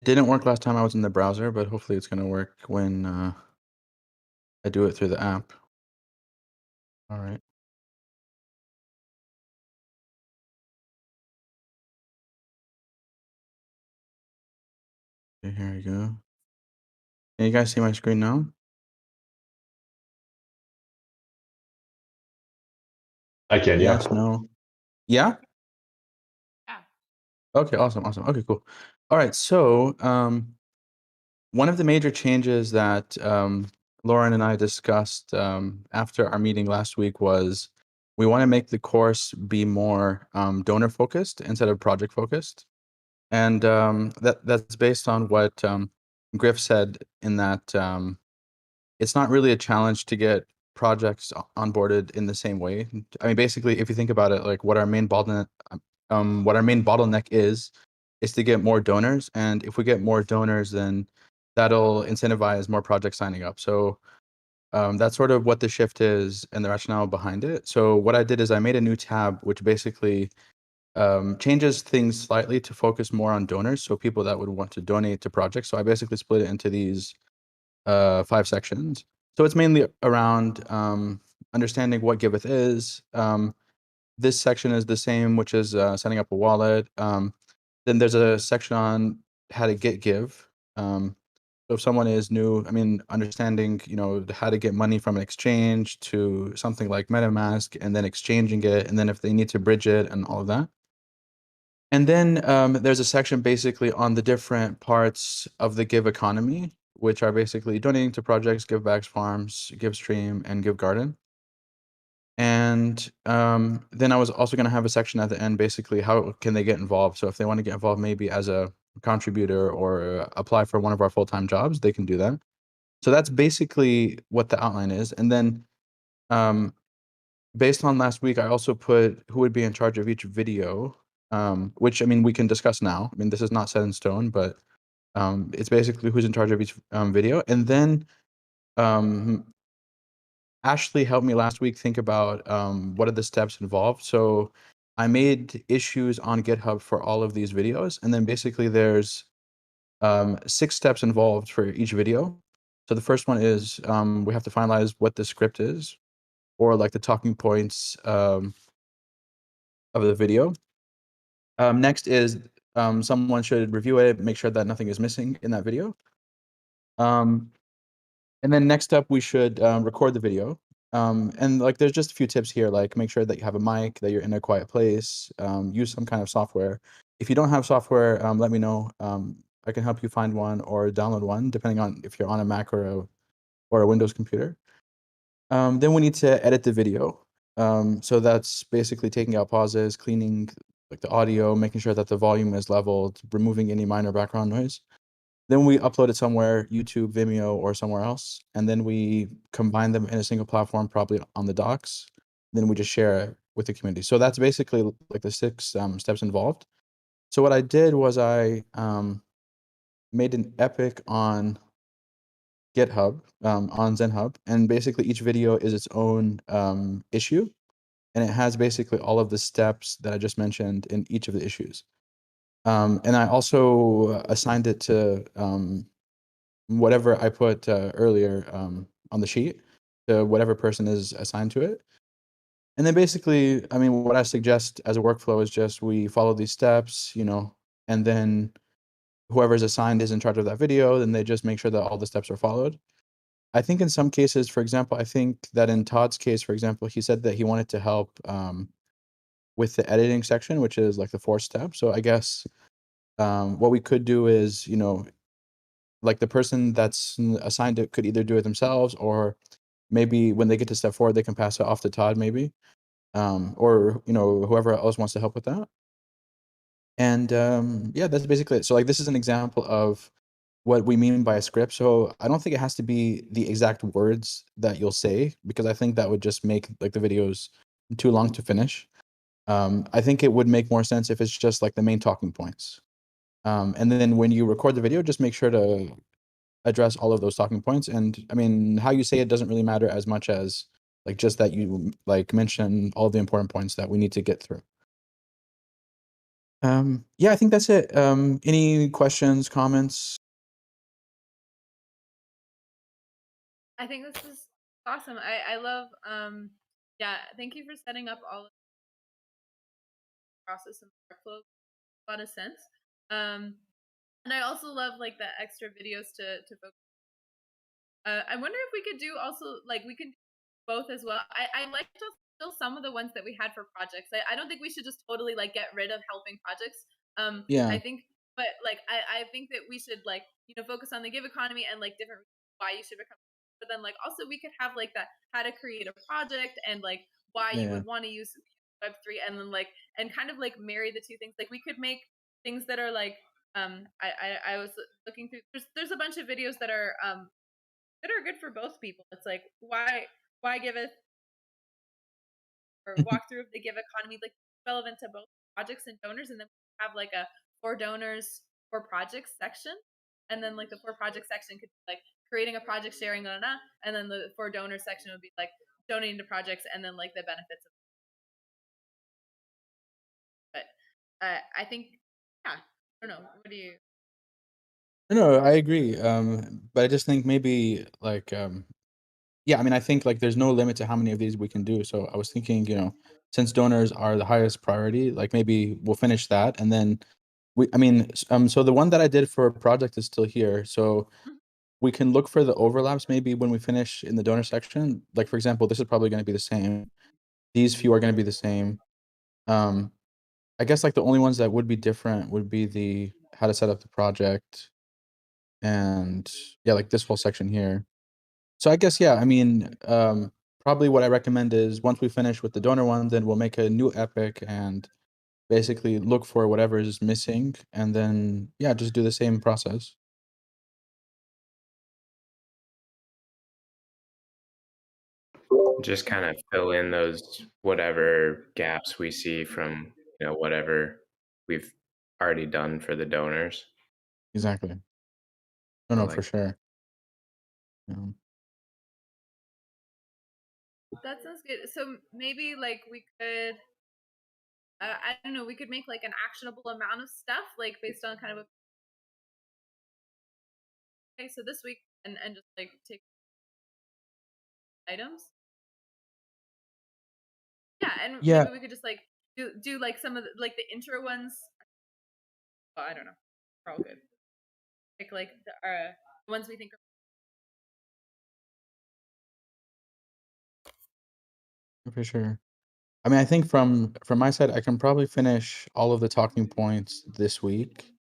It didn't work last time I was in the browser, but hopefully it's gonna work when I do it through the app. All right. Okay, here we go. Can you guys see my screen now? I can, yeah. Yes, no. Yeah? Yeah. Okay, awesome, awesome. Okay, cool. All right, so one of the major changes that Lauren and I discussed after our meeting last week was we want to make the course be more donor focused instead of project focused. And that's based on what Griff said in that it's not really a challenge to get projects onboarded in the same way. I mean, basically, if you think about it, like what our main bottleneck is to get more donors, and if we get more donors, then that'll incentivize more projects signing up. So that's sort of what the shift is and the rationale behind it. So what I did is I made a new tab, which basically changes things slightly to focus more on donors, so people that would want to donate to projects. So I basically split it into these 5 sections. So it's mainly around understanding what Giveth is. This section is the same, which is setting up a wallet. Then there's a section on how to get give. So if someone is new, I mean, understanding, how to get money from an exchange to something like MetaMask and then exchanging it, and then if they need to bridge it and all of that. And then there's a section basically on the different parts of the Give economy, which are basically donating to projects, givebacks, farms, GiveStream, and GiveGarden. And then I was also going to have a section at the end, basically how can they get involved. So if they want to get involved, maybe as a contributor or apply for one of our full-time jobs, they can do that. So that's basically what the outline is. And then based on last week, I also put who would be in charge of each video, which I mean we can discuss now. I mean this is not set in stone, but it's basically who's in charge of each video. And then um, Ashley helped me last week think about what are the steps involved. So I made issues on GitHub for all of these videos, and then basically there's 6 steps involved for each video. So the first one is we have to finalize what the script is, or like the talking points of the video. Next is someone should review it, make sure that nothing is missing in that video. And then next up, we should record the video. And like, there's just a few tips here, like make sure that you have a mic, that you're in a quiet place, use some kind of software. If you don't have software, let me know. I can help you find one or download one, depending on if you're on a Mac or a Windows computer. Then we need to edit the video. So that's basically taking out pauses, cleaning like the audio, making sure that the volume is leveled, removing any minor background noise. Then we upload it somewhere, YouTube, Vimeo, or somewhere else, and then we combine them in a single platform, probably on the docs. Then we just share it with the community. So that's basically like the 6 steps involved. So what I did was I made an epic on GitHub, on ZenHub, and basically each video is its own issue, and it has basically all of the steps that I just mentioned in each of the issues. And I also assigned it to whatever I put earlier on the sheet, to whatever person is assigned to it. And then basically, I mean, what I suggest as a workflow is just we follow these steps, and then whoever's assigned is in charge of that video, then they just make sure that all the steps are followed. I think in some cases, for example, I think that in Todd's case, for example, he said that he wanted to help with the editing section, which is like the 4th step. So I guess what we could do is, like the person that's assigned it could either do it themselves, or maybe when they get to step 4, they can pass it off to Todd, maybe, or whoever else wants to help with that. And yeah, that's basically it. So like this is an example of what we mean by a script. So I don't think it has to be the exact words that you'll say, because I think that would just make like the videos too long to finish. I think it would make more sense if it's just like the main talking points. And then when you record the video, just make sure to address all of those talking points. And I mean, how you say it doesn't really matter as much as like just that you like mention all the important points that we need to get through. Yeah, I think that's it. Any questions, comments? I think this is awesome. I love yeah, thank you for setting up all of the process and workflow. A lot of sense. Um and I also love like the extra videos to focus. I wonder if we could do also like we can do both as well. I liked still some of the ones that we had for projects. I don't think we should just totally like get rid of helping projects. I Yeah, think, but like I think that we should like focus on the give economy and like different why you should become. But then like also we could have like that how to create a project and like why you yeah, would want to use Web3 and then like and kind of like marry the two things. Like we could make things that are like I was looking through there's a bunch of videos that are good for both people. It's like why Giveth or walkthrough of the Give economy like relevant to both projects and donors, and then we have like a for donors for projects section, and then like the for project section could be like creating a project, sharing, and then the for donors section would be like donating to projects, and then like the benefits of. But I think yeah, I don't know. What do you? no, I agree. But I just think maybe like yeah, I mean, I think like there's no limit to how many of these we can do. So I was thinking, since donors are the highest priority, like maybe we'll finish that and then I mean, so the one that I did for a project is still here. So we can look for the overlaps maybe when we finish in the donor section. Like for example, this is probably going to be the same. These few are going to be the same. Um, I guess like the only ones that would be different would be the how to set up the project and yeah, like this whole section here. So I guess yeah, I mean, probably what I recommend is once we finish with the donor one, then we'll make a new epic and basically look for whatever is missing and then yeah, just do the same process. Just kind of fill in those whatever gaps we see from whatever we've already done for the donors. Exactly. No, I no, for like sure. Um, That sounds good. So maybe like we could I don't know, we could make like an actionable amount of stuff, like based on kind of okay, so this week and just like take items. Yeah, and yeah, maybe we could just like do like some of the, like the intro ones. Well, I don't know. They're all good. Like the ones we think are for sure. I mean, I think from my side, I can probably finish all of the talking points this week.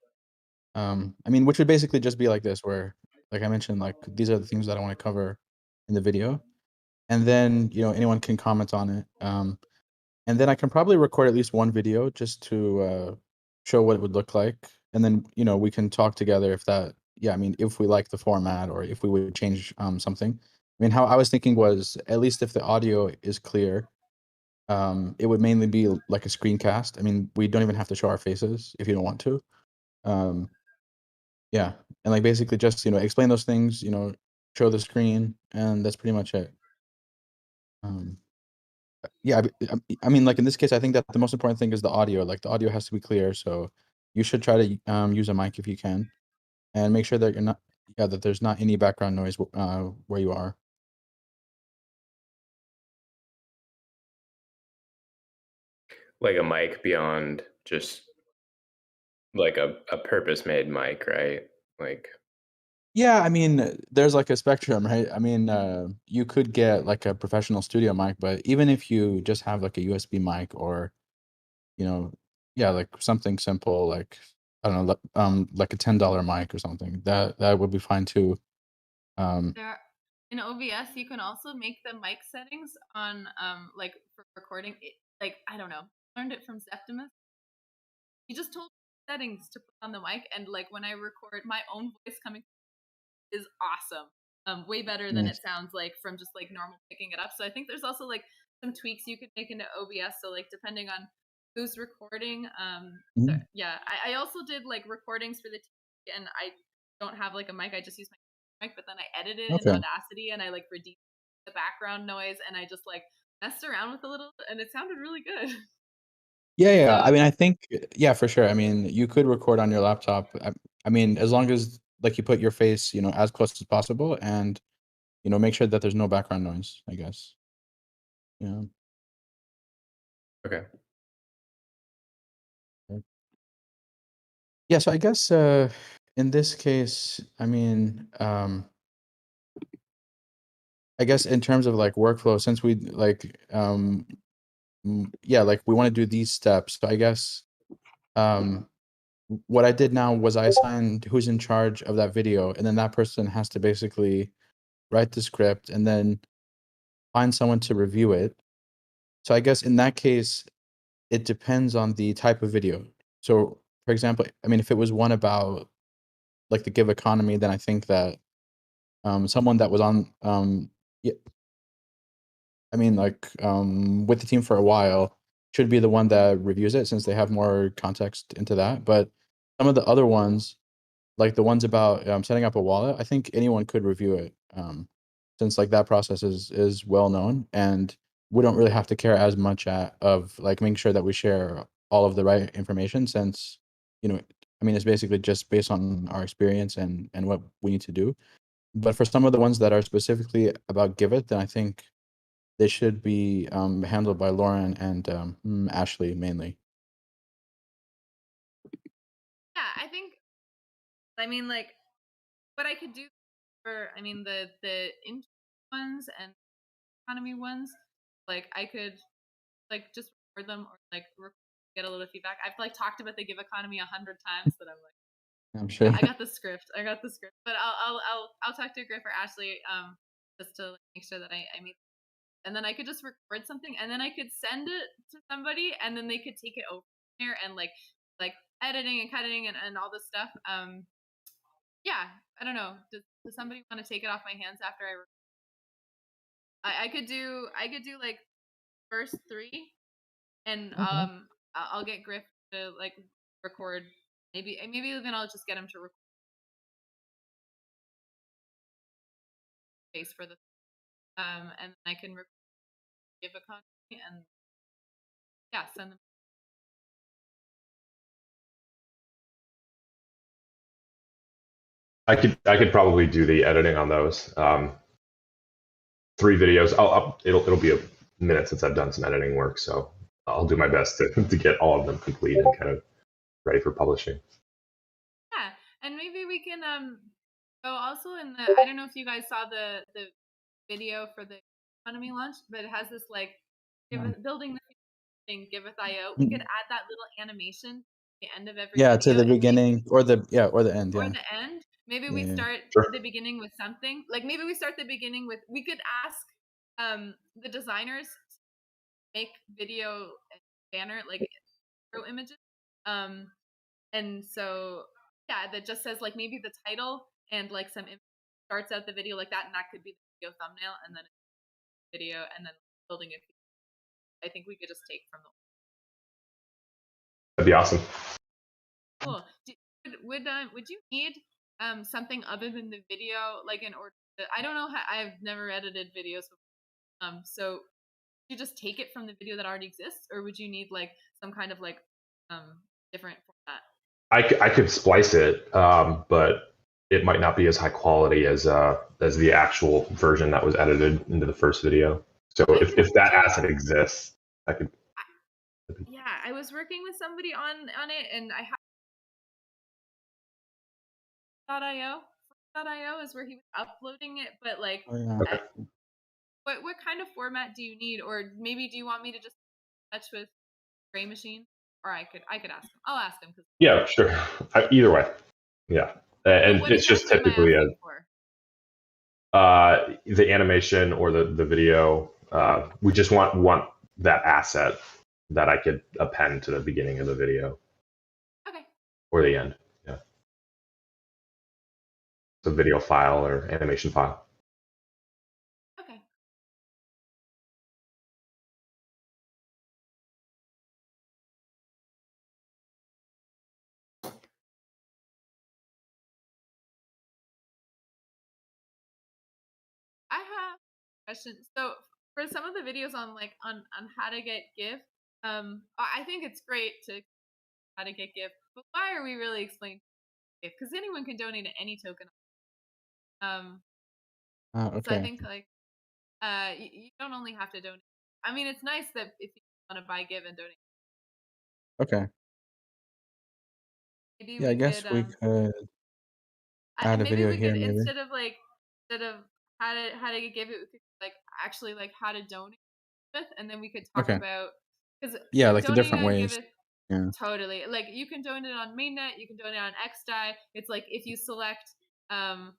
I mean, which would basically just be like this, where, like I mentioned, like these are the things that I want to cover in the video, and then anyone can comment on it. And then I can probably record at least one video just to show what it would look like, and then we can talk together if that. Yeah, I mean, if we like the format or if we would change something. I mean, how I was thinking was at least if the audio is clear, it would mainly be like a screencast. I mean, we don't even have to show our faces if you don't want to. Um, yeah, and like basically just explain those things, show the screen, and that's pretty much it. Um, yeah, I mean, like in this case, I think that the most important thing is the audio. Like the audio has to be clear, so you should try to use a mic if you can, and make sure that you're not yeah that there's not any background noise where you are. like a mic beyond just like a purpose made mic, right? Like Yeah, I mean, there's like a spectrum, right? I mean, you could get like a professional studio mic, but even if you just have like a USB mic or, you know, yeah, like something simple, like I don't know, like a $10 mic or something, that would be fine too. Um, there. In OBS, you can also make the mic settings on like for recording. Like I don't know, learned it from Septimus. He just told me settings to put on the mic, and like when I record my own voice coming is awesome. Way better than it nice. sounds like from just like normal picking it up. So I think there's also like some tweaks you could make into OBS. So like depending on who's recording, Mhm. yeah. I also did like recordings for the TV, and I don't have like a mic. I just use my mic, but then I edited it in Okay. Audacity, and I like reduced the background noise, and I just like messed around with a little, and it sounded really good. Yeah. So I mean, I think, yeah, for sure. I mean, you could record on your laptop. I mean, as long as like you put your face, as close as possible, and make sure that there's no background noise, I guess. Yeah. Okay. Yeah. So I guess in this case, I mean, I guess in terms of like workflow, since we like, yeah, like we want to do these steps. So I guess what I did now was I assigned who's in charge of that video, and then that person has to basically write the script and then find someone to review it. So I guess in that case, it depends on the type of video. So for example, I mean, if it was one about like the give economy, then I think that someone that was on yeah, I mean like with the team for a while should be the one that reviews it, since they have more context into that. But some of the other ones, like the ones about setting up a wallet, I think anyone could review it, since like that process is well known, and we don't really have to care as much of like making sure that we share all of the right information, since I mean, it's basically just based on our experience and what we need to do. But for some of the ones that are specifically about Giveth, then I think they should be handled by Lauren and Ashley mainly. yeah, I mean, like, what I could do for, I mean, the intro ones and economy ones, like I could like just record them, or like get a little feedback. I've like talked about the give economy 100 times that I'm like, I'm sure. I got the script. But I'll talk to Griff or Ashley just to like, make sure that I meet, and then I could just record something, and then I could send it to somebody, and then they could take it over there and like editing and cutting and all this stuff. Yeah, I don't know. Does somebody want to take it off my hands after I could do like first three, and Okay. I'll get Griff to like record. Maybe even I'll just get him to record space for the and then I can give a copy and yeah, send them. I could probably do the editing on those. 3 videos. It'll be a minute since I've done some editing work, so I'll do my best to get all of them complete and kind of ready for publishing. Yeah, and maybe we can go also in the. I don't know if you guys saw the video for the economy launch, but it has this like building the thing Giveth.io. We could add that little animation at the end of every Yeah, to video, the and maybe beginning or the end. or Yeah. the end. Maybe we Yeah. start Sure. the beginning with something. Like maybe we start the beginning with. We could ask the designers to make video banner like intro images. And so yeah, that just says like maybe the title and like some starts out the video like that, and that could be the video thumbnail, and then video, and then building it. I think we could just take from the. That'd be awesome. Cool. Would you need something other than the video, like in order to, I don't know how, I've never edited videos before. So you just take it from the video that already exists, or would you need like some kind of like different format? I could splice it, but it might not be as high quality as the actual version that was edited into the first video. So if that asset exists, I could. Yeah, I was working with somebody on it, and I have .io is where he was uploading it, but like, Oh, yeah. Okay. what kind of format do you need, or maybe do you want me to just touch with Gray Machine, or I could ask him. I'll ask him because. Yeah, sure. Either way, yeah, and What it's just exactly am I typically asking for? the animation or the video. We just want that asset that I could append to the beginning of the video Okay. or the end. Yeah, it's a video file or animation file. Okay. I have questions. So for some of the videos on like on how to get Give, I think it's great to how to get gift, but why are we really explaining gift? Because anyone can donate to any token. Um, so I Okay. think like you don't only have to donate. I mean, it's nice that if you want to buy, give, and donate, Okay. maybe Yeah, I we guess could we could add a maybe video we could here, maybe. instead of how to give it, we could like actually like how to donate with, and then we could talk Okay. about because Yeah, like the donating different on ways. Giveth. Yeah. Totally. Like you can donate on mainnet, you can donate on XDAI. It's like if you select um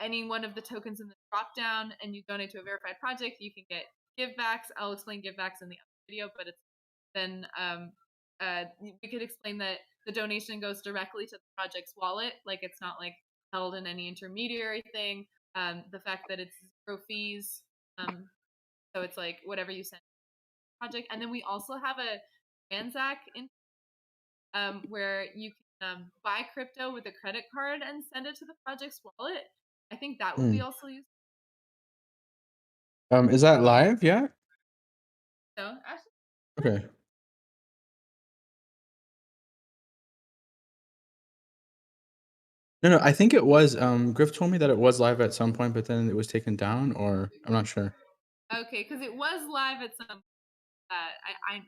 any one of the tokens in the drop down and you donate to a verified project, you can get givebacks. I'll explain givebacks in the other video, but it's then we could explain that the donation goes directly to the project's wallet, like it's not like held in any intermediary thing. The fact that it's zero fees, so it's like whatever you send to the project, and then we also have a transact in where you can buy crypto with a credit card and send it to the project's wallet. I think that would be Hmm. also useful. Is that live yet? So actually, Okay. No, I think it was. Griff told me that it was live at some point, but then it was taken down, or I'm not sure. okay, because it was live at some. I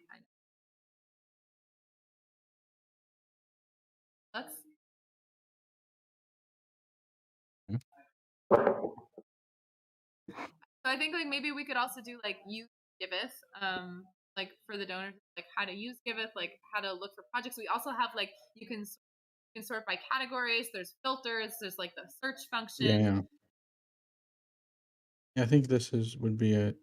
let's. So I think like maybe we could also do like use Giveth, like for the donors, like how to use Giveth, like how to look for projects. We also have like you can sort by categories. There's filters. There's like the search Yeah, function. yeah. Yeah, I think this would be it.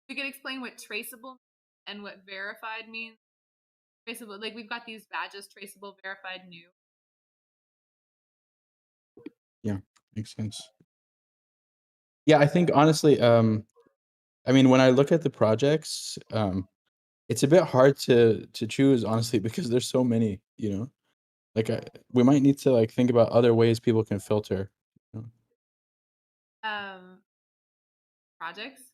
We could explain what traceable and what verified means. Traceable, like we've got these badges: traceable, verified, new. Yeah, makes sense. Yeah, I think honestly, I mean, when I look at the projects, it's a bit hard to choose honestly because there's so many, you know. Like we might need to like think about other ways people can filter. You know? Um, projects.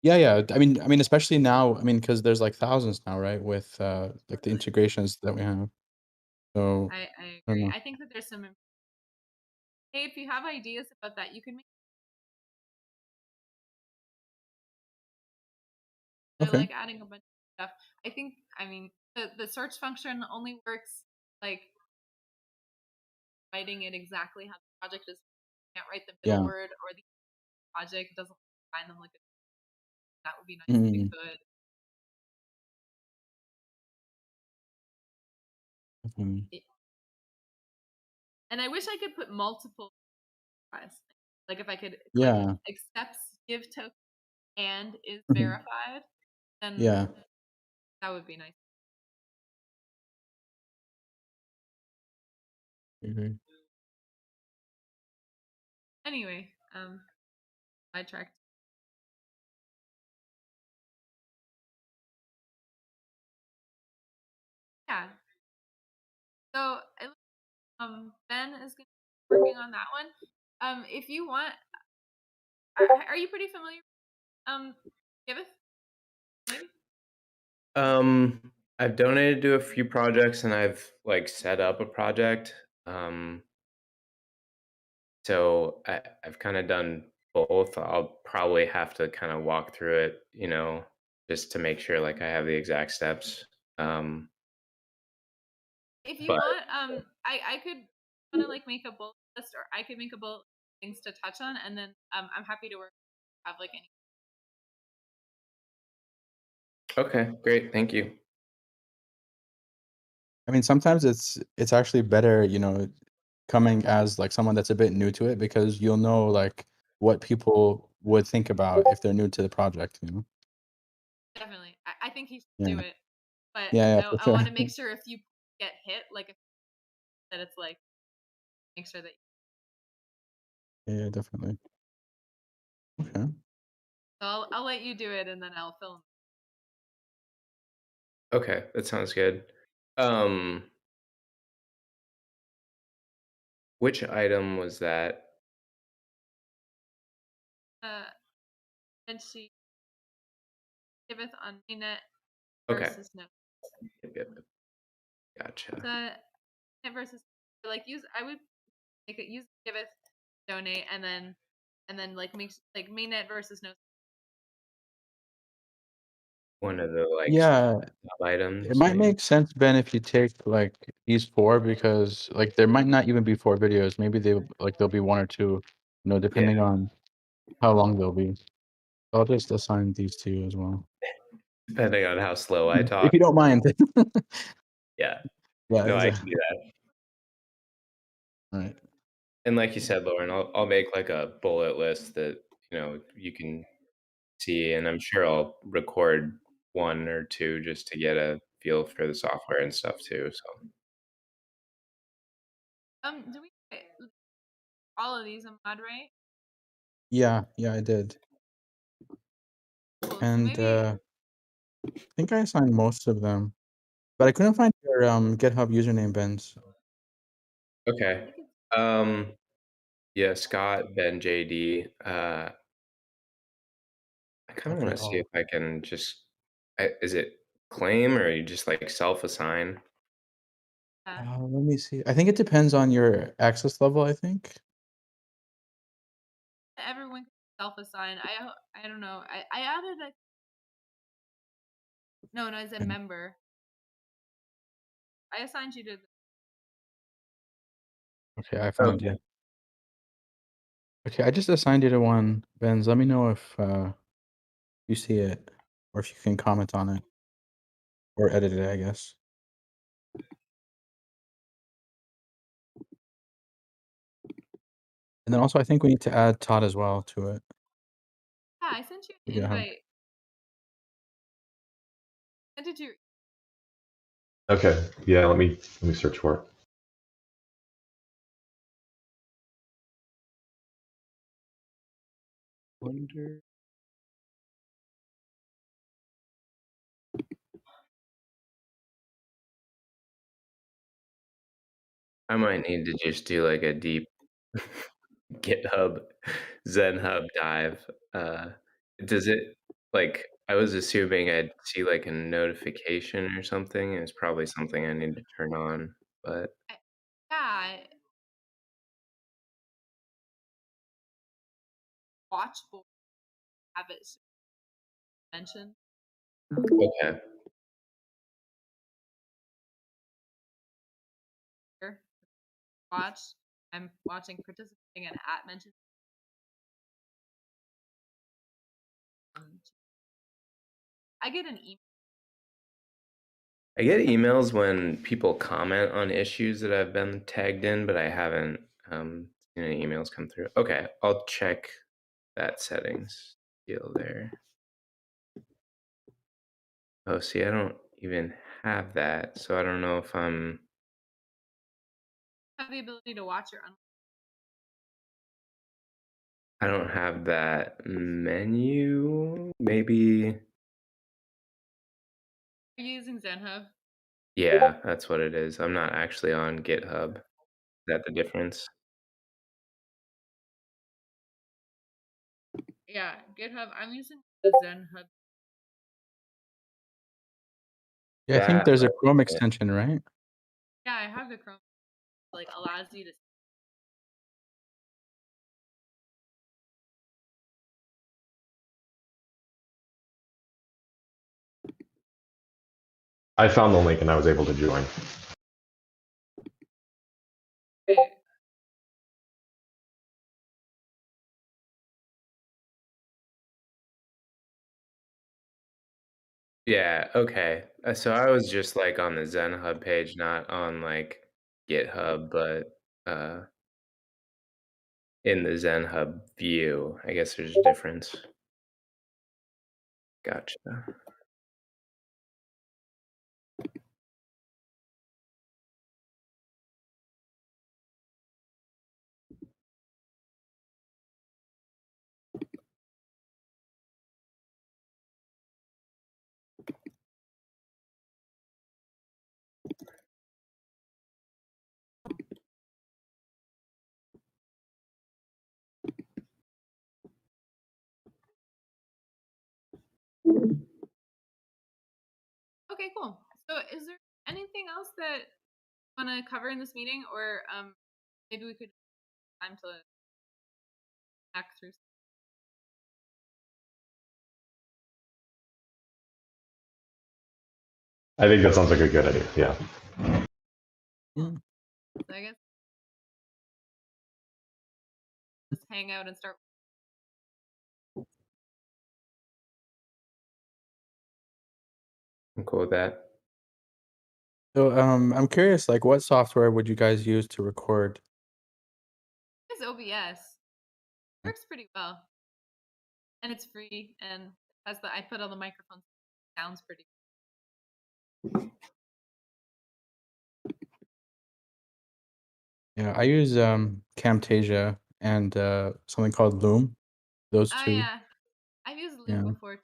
Yeah, yeah. I mean, especially now. I mean, because there's like thousands now, right? With like the integrations that we have. So I I don't agree. know. I think that there's some. Hey, if you have ideas about that, you can make. I Okay. like adding a bunch of stuff. I think. I mean, the search function only works like writing it exactly how the project is. You can't write the middle Yeah. word or the project doesn't find them like a, that would be nice if it Mm, could. definitely. And I wish I could put multiple requests. Like if I could click Yeah. accepts give token and is Mhm. verified, then Yeah. that would be nice. Mhm. Anyway, sidetracked. Yeah. So Ben is gonna be working on that one. If you want, are you pretty familiar? Giveth, maybe. I've donated to a few projects and I've like set up a project. Um, so I've kind of done both. I'll probably have to kind of walk through it, just to make sure like I have the exact steps. Um, If you but want, I could want to like make a bullet list, or I could make a bullet things to touch on, and then I'm happy to work have like any. okay, great, thank you. I mean, sometimes it's actually better, you know, coming as like someone that's a bit new to it because you'll know like what people would think about if they're new to the project, you know? Definitely, I think he should do Yeah. it, but Yeah, yeah, for I sure. want to make sure if you get hit, like that, it's like make sure that. Yeah, yeah, definitely. Okay. So I'll let you do it, and then I'll fill in. Okay, that sounds good. Um, which item was that? when she giveth on mainnet Okay. versus no. Yep. Gotcha. So mainnet versus like use I would make it use giveth donate and then like make like mainnet versus no. One of the like Yeah, sub items. it might maybe. make sense, Ben, if you take like these 4 because like there might not even be 4 videos. Maybe there'll be 1 or 2, depending on how long they'll be. I'll just assign these to you as well. Depending on how slow I If talk. you don't mind. Yeah. Yeah, No, I can exactly. do that. All right. And like you said, Lauren, I'll make like a bullet list that you can see, and I'm sure I'll record 1 or 2 just to get a feel for the software and stuff too. So Do we all of these on mod right? Yeah, I did. Cool. So And maybe I think I assigned most of them, but I couldn't find your GitHub username, Ben. So. okay. Yeah, Scott, Ben, JD. I kind of Okay. want to see if I can just. Is it claim or you just like self-assign? Let me see. I think it depends on your access level, I think. everyone can self-assign. I don't know. I added a no, as a Okay. member. I assigned you to Okay, I found you. Okay, I just assigned you to one, Benz. Let me know if you see it or if you can comment on it or edit it, I guess. And then also, I think we need to add Todd as well to it. yeah, I sent you an Yeah. invite. Sent it to your Okay. Yeah. Let me search for it. Wonder. I might need to just do like a deep GitHub ZenHub dive. Does it like I was assuming I'd see like a notification or something. It's probably something I need to turn on, but yeah. Watch for have it mentioned. okay. Here. Watch. I'm watching participating and at mentioned. I get an email. I get emails when people comment on issues that I've been tagged in, but I haven't seen any emails come through. Okay, I'll check that settings deal there. Oh, see, I don't even have that, so I don't know if I'm. Have the ability to watch your I don't have that menu. Maybe. Are you using ZenHub? Yeah, that's what it is. I'm not actually on GitHub. Is that the difference? Yeah, GitHub. I'm using the ZenHub. Yeah, I think That there's a might be Chrome it. extension, right? Yeah, I have the Chrome. Like allows you to. I found the link and I was able to join. Yeah, okay. So I was just like on the ZenHub page, not on like GitHub, but in the ZenHub view. I guess there's a difference. Gotcha. Okay, cool. So, is there anything else that you want to cover in this meeting, or maybe we could time to hack through? I think that sounds like a good idea. Yeah. Yeah. So I guess just hang out and start. I'm cool with that. So I'm curious, like, what software would you guys use to record? It's OBS. Works pretty well, and it's free, and has the I put all the microphones. Sounds pretty. Yeah, I use Camtasia and something called Loom. Those Oh two. yeah, I've used Loom Yeah. before too.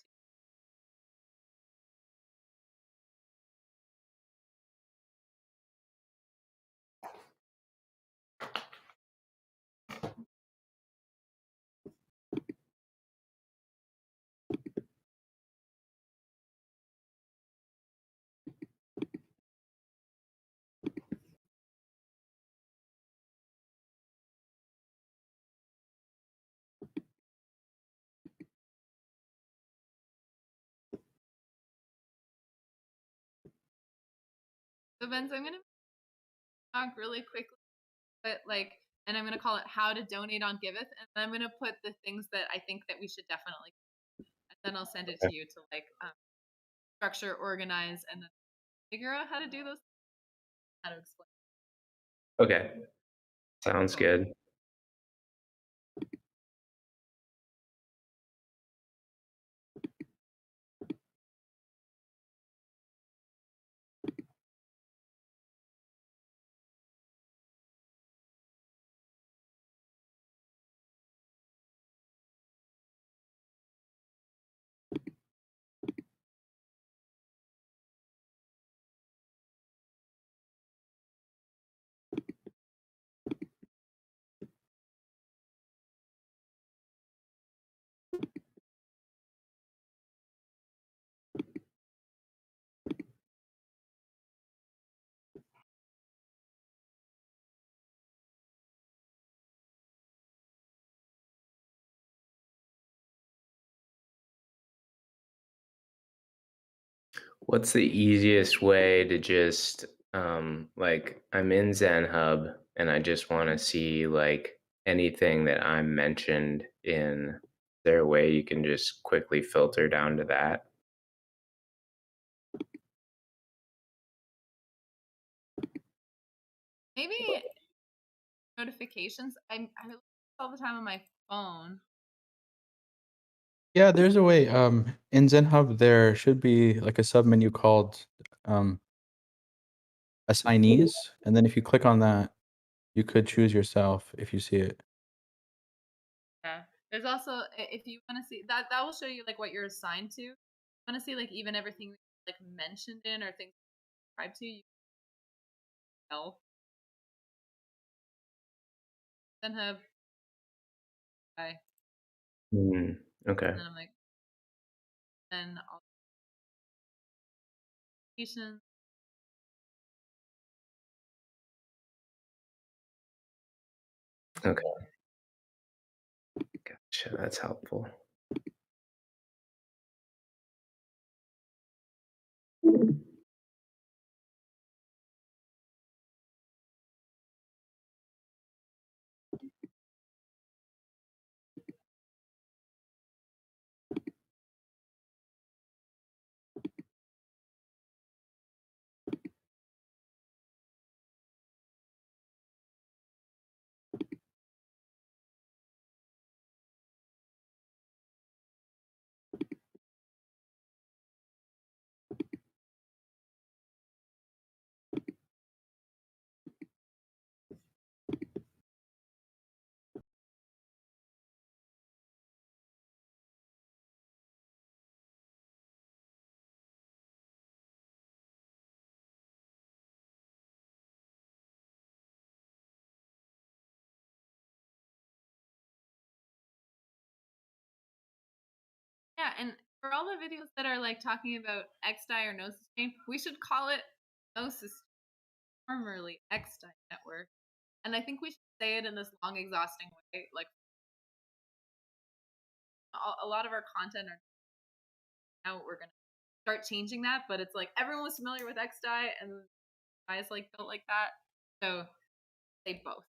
So Vince, I'm gonna talk really quickly, but and I'm gonna call it "How to Donate on Giveth," and I'm gonna put the things that I think that we should definitely, and then I'll send it to you to structure, organize, and then figure out how to do those. How to explain. Okay. Sounds good. What's the easiest way to just like I'm in Zen Hub and I just want to see like anything that I'm mentioned in, is there a way you can just quickly filter down to that? Maybe notifications. I look all the time on my phone. Yeah, there's a way. In ZenHub, there should be like a submenu called assignees, and then if you click on that, you could choose yourself if you see it. Yeah. There's also if you want to see that will show you like what you're assigned to. Want to see like even everything like mentioned in or things subscribed to you help. Then have I Okay. and then I'm like then all notifications. Okay. Gotcha. That's helpful. Yeah, and For all the videos that are like talking about XDie or no sustain, we should call it no sustain, formerly XDie network. And I think we should say it in this long, exhausting way. Like a lot of our content are now we're gonna start changing that, but it's like everyone was familiar with XDie and XDie is like built like that. So say both.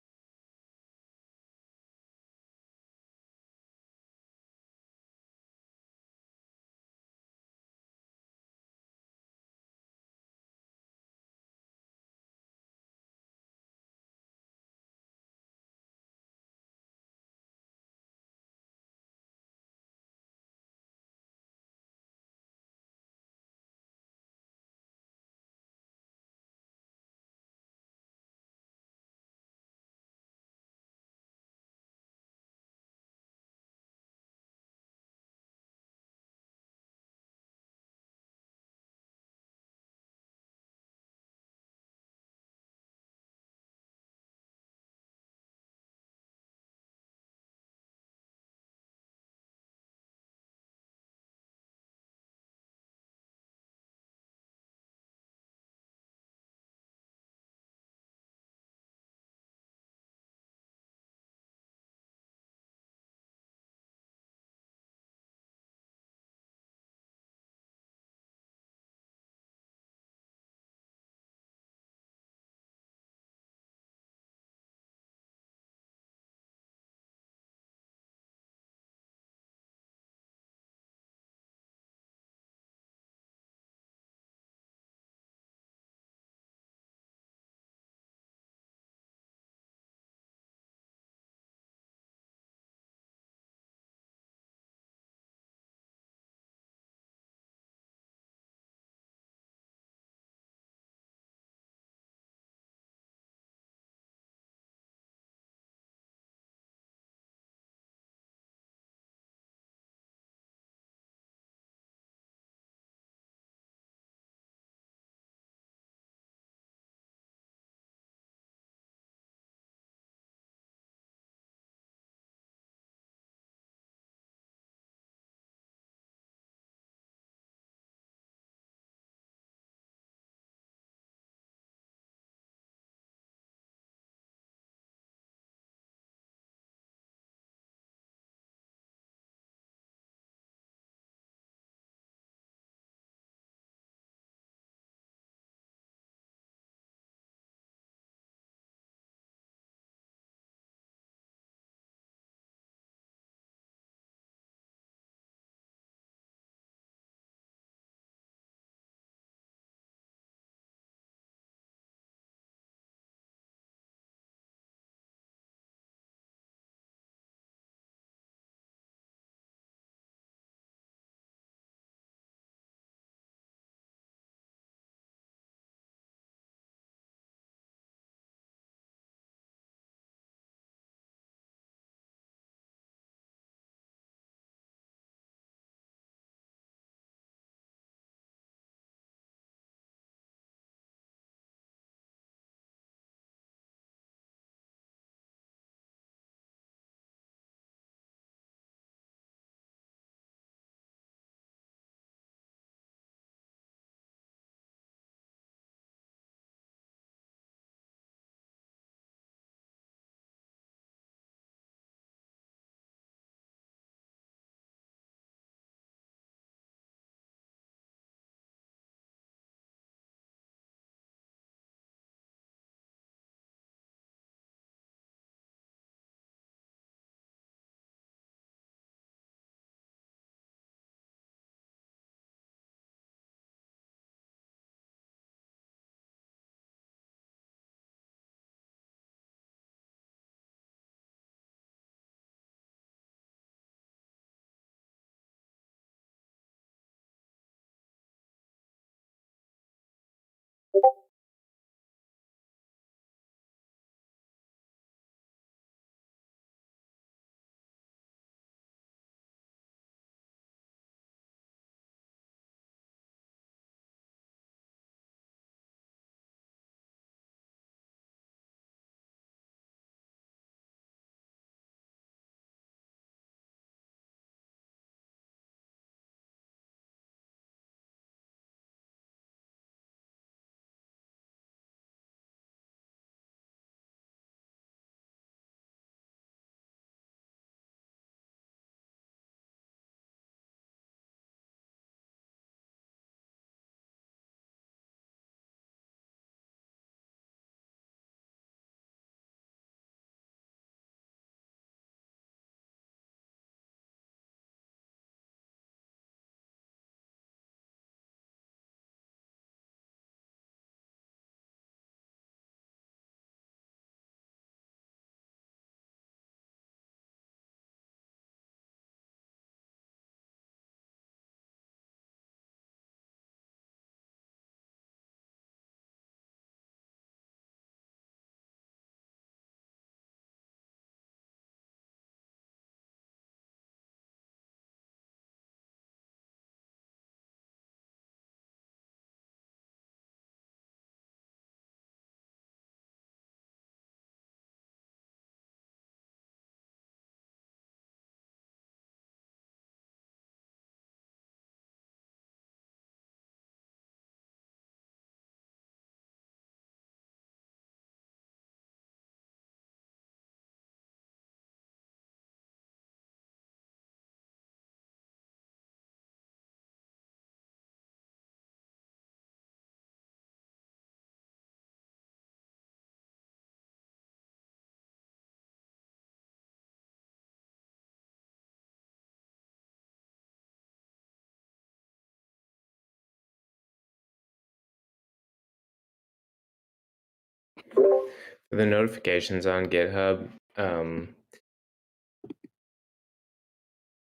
For the notifications on GitHub,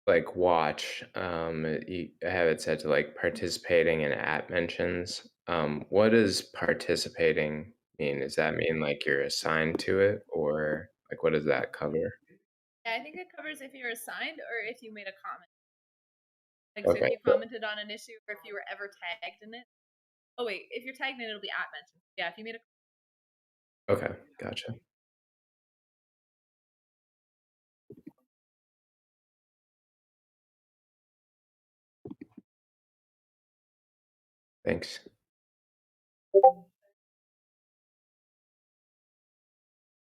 like watch, you have it set to like participating in app mentions. What does participating mean? Does that mean like you're assigned to it, or like what does that cover? Yeah, I think it covers if you're assigned or if you made a comment. Like, so if Okay. you commented on an issue or if you were ever tagged in it. Oh wait, if you're tagged in it, it'll be at mentioned. Yeah, if you made a Okay, gotcha. Thanks.